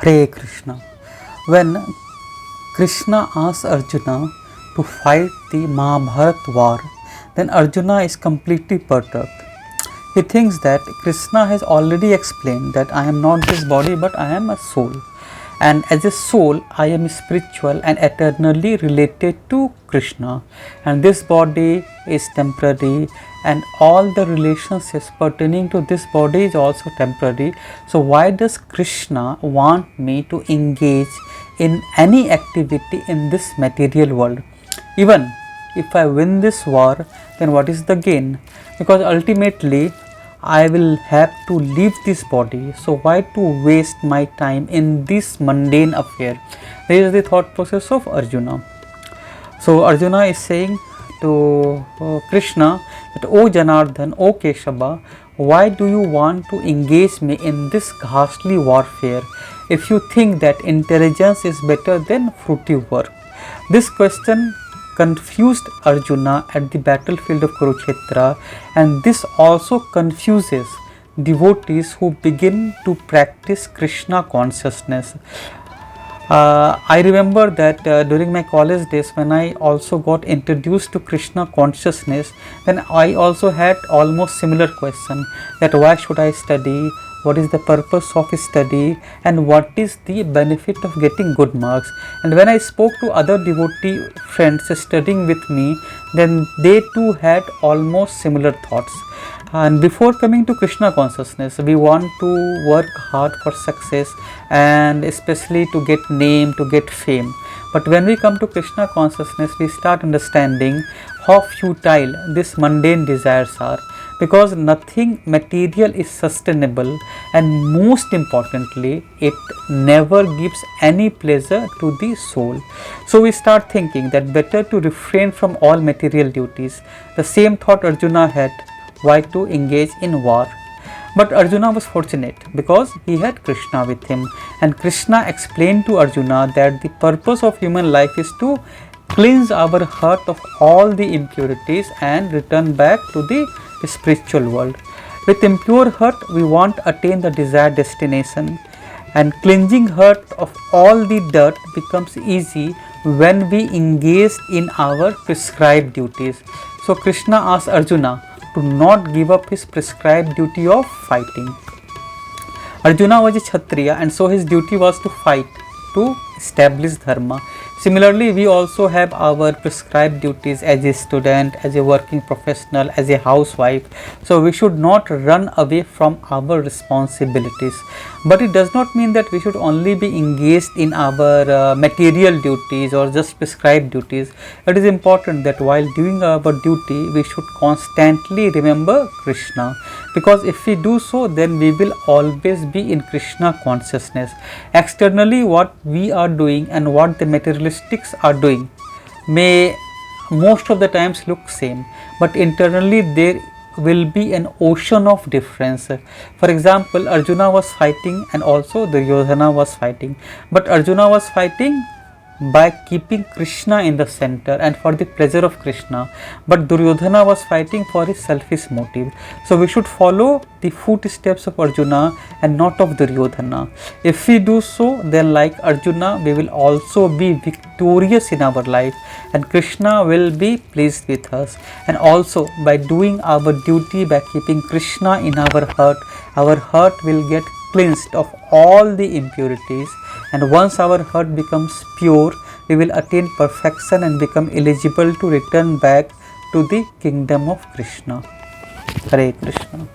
Hare Krishna. When Krishna asks Arjuna to fight the Mahabharat war, then Arjuna is completely perturbed. He thinks that Krishna has already explained that I am not this body but I am a soul. And as a soul, I am spiritual and eternally related to Krishna. And this body is temporary, and all the relationships pertaining to this body is also temporary. So why does Krishna want me to engage in any activity in this material world? Even if I win this war, then what is the gain? Because ultimately I will have to leave this body, so why to waste my time in this mundane affair? This is the thought process of Arjuna. So Arjuna is saying to Krishna that, O Janardhan, O Keshava, why do you want to engage me in this ghastly warfare if you think that intelligence is better than fruity work? This question confused Arjuna at the battlefield of Kurukshetra, and this also confuses devotees who begin to practice Krishna consciousness. I remember that during my college days, when I also got introduced to Krishna consciousness, then I also had almost similar question, that why should I study, what is the purpose of study, and what is the benefit of getting good marks. And when I spoke to other devotee friends studying with me, then they too had almost similar thoughts. And before coming to Krishna consciousness, we want to work hard for success and especially to get name, to get fame. But when we come to Krishna consciousness, we start understanding how futile these mundane desires are, because nothing material is sustainable, and most importantly, it never gives any pleasure to the soul. So we start thinking that better to refrain from all material duties. The same thought Arjuna had, why to engage in war. But Arjuna was fortunate because he had Krishna with him, and Krishna explained to Arjuna that the purpose of human life is to cleanse our heart of all the impurities and return back to the spiritual world. With impure heart, we won't attain the desired destination, and cleansing heart of all the dirt becomes easy when we engage in our prescribed duties. So Krishna asked Arjuna to not give up his prescribed duty of fighting. Arjuna was a Kshatriya, and so his duty was to fight, to establish dharma. Similarly, we also have our prescribed duties as a student, as a working professional, as a housewife. So we should not run away from our responsibilities. But it does not mean that we should only be engaged in our material duties or just prescribed duties. It is important that while doing our duty, we should constantly remember Krishna. Because if we do so, then we will always be in Krishna consciousness. Externally, what we are doing and what the materialistics are doing may most of the times look same, but internally there will be an ocean of difference. For example, Arjuna was fighting and also Duryodhana was fighting, but Arjuna was fighting by keeping Krishna in the center and for the pleasure of Krishna, but Duryodhana was fighting for his selfish motive. So we should follow the footsteps of Arjuna and not of Duryodhana. If we do so, then like Arjuna, we will also be victorious in our life, and Krishna will be pleased with us. And also by doing our duty, by keeping Krishna in our heart will get cleansed of all the impurities, and once our heart becomes pure, we will attain perfection and become eligible to return back to the kingdom of Krishna. Hare Krishna.